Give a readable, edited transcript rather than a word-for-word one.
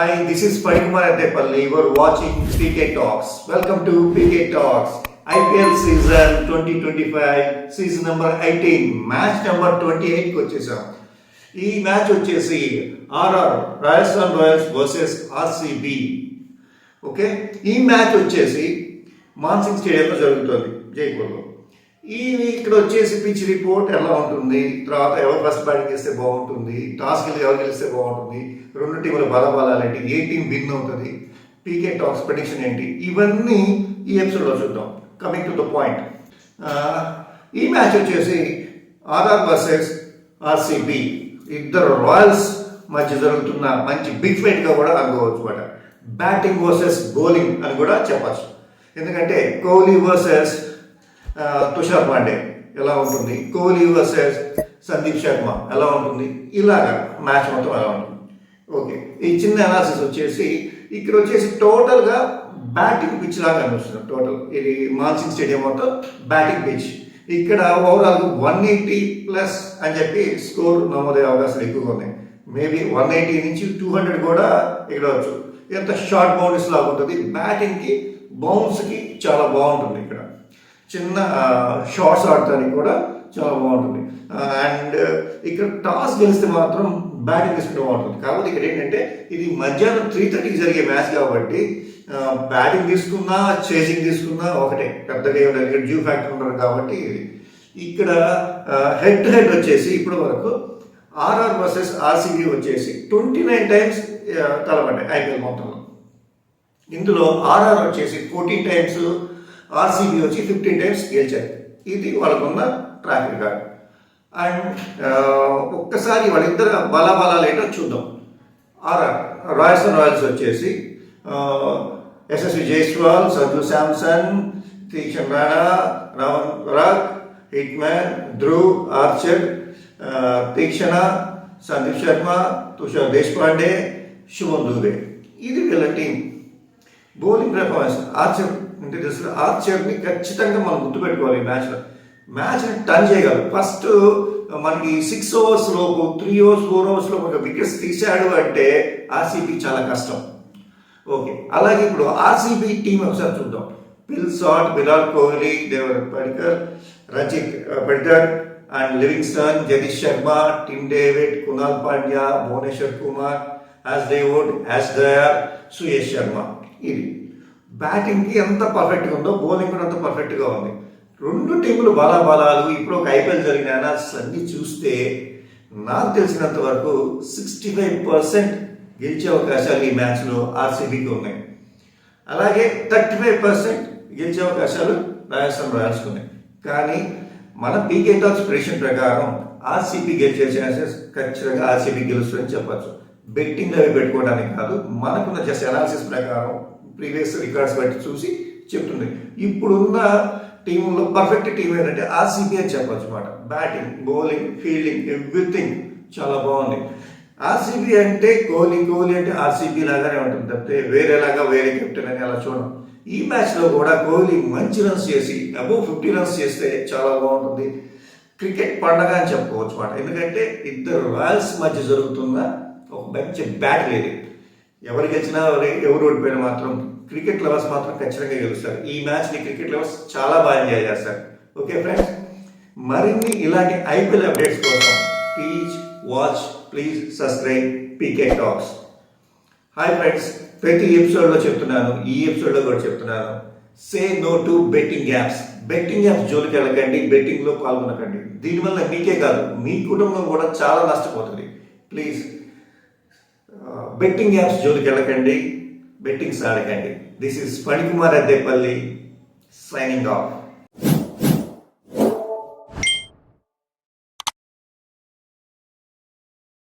Hi, this is Parikumar Attepalli. You are watching PK Talks. Welcome to PK Talks. IPL season 2025, season number 18, match number 28 కి వచ్చేసాం. ఈ match వచ్చేసి RR Rajasthan Royals versus RCB. Okay, ఈ match వచ్చేసి మాన్సింగ్ స్టేడియంలో జరుగుతుంది, జైపూర్లో. ఇక్కడ వచ్చేసి పిచ్ రిపోర్ట్ ఎలా ఉంటుంది, తర్వాత ఎవరు ఫస్ట్ బ్యాటింగ్ చేస్తే బాగుంటుంది, టాస్ ఎవరు గెలిస్తే బాగుంటుంది, రెండు టీముల బలబలాలేంటి, ఏ టీం విన్ అవుతుంది, పీకే టాక్స్ ప్రెడిక్షన్ ఏంటి, ఇవన్నీ ఈ ఎపిసోడ్లో చూద్దాం. కమింగ్ టు ద పాయింట్, ఈ మ్యాచ్ వచ్చేసి ఆర్ఆర్ వర్సెస్ ఆర్సీబీ, ఇద్దరు రాయల్స్ మధ్య జరుగుతున్న మంచి బిగ్ ఫైట్గా కూడా అనుకోవచ్చు అనమాట. బ్యాటింగ్ వర్సెస్ బౌలింగ్ అని కూడా చెప్పచ్చు. ఎందుకంటే కోహ్లీ వర్సెస్ తుషార్ పాండే ఎలా ఉంటుంది, కోహ్లీ వర్సెస్ సందీప్ శర్మ ఎలా ఉంటుంది, ఇలాగా మ్యాచ్ మొత్తం ఎలా ఉంటుంది. ఓకే, ఈ చిన్న అనాలిసిస్ వచ్చేసి ఇక్కడ వచ్చేసి టోటల్గా బ్యాటింగ్ పిచ్ లాగా అనిపిస్తుంది. టోటల్ ఇది మాన్సింగ్ స్టేడియం మొత్తం బ్యాటింగ్ పిచ్. ఇక్కడ ఓవరాల్ 180+ అని చెప్పి స్కోర్ నమోదయ్యే అవకాశాలు ఎక్కువగా ఉన్నాయి. మేబీ 180 నుంచి 200 కూడా ఇక్కడ వచ్చు. ఎంత షార్ట్ బౌండరీస్ లాగా ఉంటుంది. బ్యాటింగ్కి బౌన్స్కి చాలా బాగుంటుంది. ఇక్కడ చిన్న షార్ట్స్ ఆడటానికి కూడా చాలా బాగుంటుంది. అండ్ ఇక్కడ టాస్ గెలిస్తే మాత్రం బ్యాటింగ్ తీసుకుంటే బాగుంటుంది. కాకపోతే ఇక్కడ ఏంటంటే ఇది మధ్యాహ్నం 3:30కి జరిగే మ్యాచ్ కాబట్టి బ్యాటింగ్ తీసుకున్నా చేసింగ్ తీసుకున్నా ఒకటే, పెద్దగా ఏమి ఇక్కడ డ్యూ ఫ్యాక్టర్ ఉంటారు కాబట్టి. ఇక్కడ హెడ్ టు హెడ్ వచ్చేసి ఇప్పటి వరకు ఆర్ఆర్ వర్సెస్ ఆర్సీబీ వచ్చేసి 29 టైమ్స్ తలపడ్డాయి ఐపీఎల్ మొత్తంలో. ఇందులో ఆర్ఆర్ వచ్చేసి 14 టైమ్స్, ఆర్సీబీ వచ్చి 15 టైమ్స్ గెలిచారు. ఇది వాళ్ళకున్న ట్రాక్ రికార్డ్. అండ్ ఒక్కసారి వాళ్ళిద్దరు బలాబలాలు ఏంటో చూద్దాం. ఆర్ఆర్ రాజస్థాన్ రాయల్స్ వచ్చేసి యశస్వి జైస్వాల్, సంజు శాంసన్, తీక్షణ్ రాణా, రావణ్ పరాగ్, హిట్మ్యాన్, ధ్రువ్, ఆర్చర్, తీక్షణ, సందీప్ శర్మ, తుషార్ దేశపాండే, శుభన్ దూబే. ఇది వీళ్ళ టీం. బౌలింగ్ పెర్ఫార్మెన్స్ ఆర్చర్ అంటే తెలుసు. ఆర్చర్ని ఖచ్చితంగా మనం గుర్తుపెట్టుకోవాలి. ఈ మ్యాచ్ని టర్న్ చేయగలరు. ఫస్ట్ మనకి 6 ఓవర్స్ లోపు 3 ఓవర్స్ 4 ఓవర్స్ లోపు ఒక వికెట్స్ తీశాడు అంటే ఆర్సీబీ చాలా కష్టం. ఓకే, అలాగే ఇప్పుడు ఆర్సీబీ టీం ఒకసారి చూద్దాం. Phil Salt, Virat Kohli, Devdutt Padikkal, Rajat Patidar and Livingstone, Jitesh Sharma, Tim David, Krunal Pandya, Bhuvneshwar Kumar, Josh డేవుడ్, యాస్ దయార్, సుయేష్ శర్మ. ఇది బ్యాటింగ్కి ఎంత పర్ఫెక్ట్గా ఉందో బౌలింగ్ కూడా అంత పర్ఫెక్ట్గా ఉంది. రెండు టీములు బలాబలాలు ఇప్పుడు ఒక ఐపీఎల్ జరిగిన అనాలిసిస్ అన్ని చూస్తే నాకు తెలిసినంత వరకు 65% గెలిచే అవకాశాలు ఈ మ్యాచ్లో ఆర్సీబీకి ఉన్నాయి. అలాగే 35% గెలిచే అవకాశాలు రాజస్థాన్ రాయల్స్కి ఉన్నాయి. కానీ మన పీకే టాక్స్ ప్రెడిక్షన్ ప్రకారం ఆర్సీబీ గెలిచే ఛాన్సెస్ ఖచ్చితంగా ఆర్సీబీ గెలుస్తుందని చెప్పచ్చు. బెట్టింగ్ అవి పెట్టుకోవడానికి కాదు, మనకున్న జస్ట్ అనాలిసిస్ ప్రకారం ప్రీవియస్ రికార్డ్స్ బట్టి చూసి చెప్తుంది. ఇప్పుడున్న టీంలో పర్ఫెక్ట్ టీం ఏంటంటే ఆర్సీబీ అని చెప్పచ్చు అనమాట. బ్యాటింగ్, బౌలింగ్, ఫీల్డింగ్, ఎవ్రీథింగ్ చాలా బాగుంది. ఆర్సీబీ అంటే కోహ్లీ అంటే ఆర్సీబీ లాగానే ఉంటుంది తప్పితే వేరేలాగా వేరే కెప్టెన్ అని అలా చూడం. ఈ మ్యాచ్లో కూడా కోహ్లీ మంచి రన్స్ చేసి అబోవ్ 50 రన్స్ చేస్తే చాలా బాగుంటుంది. క్రికెట్ పండగ అని చెప్పుకోవచ్చు అనమాట. ఎందుకంటే ఇద్దరు రాయల్స్ మధ్య జరుగుతున్న ఒక మంచి బ్యాటిల్ ఇది. ఎవరు గెలిచినా ఎవరు ఓడిపోయినా మాత్రం క్రికెట్ లవర్స్ మాత్రం ఖచ్చితంగా గెలుస్తారు. ఈ మ్యాచ్ని క్రికెట్ లవర్స్ చాలా బాగా ఎంజాయ్ చేస్తారు. ఓకే ఫ్రెండ్స్, మరిన్ని ఇలాంటి ఐపీఎల్ అప్డేట్స్ కోసం please subscribe PK talks. Hi friends, ప్రతి ఎపిసోడ్లో చెప్తున్నాను, ఈ ఎపిసోడ్లో కూడా చెప్తున్నాను, say no to betting apps. Betting apps జోలికి వెళ్ళకండి, బెట్టింగ్లో పాల్గొనకండి. దీనివల్ల మీకే కాదు మీ కుటుంబం కూడా చాలా నష్టపోతుంది. ప్లీజ్ బెట్టింగ్ యాప్స్ జోలికి వెళ్ళకండి, బెట్టింగ్స్ ఆడకండి. This is Parikumar Attepalli signing of.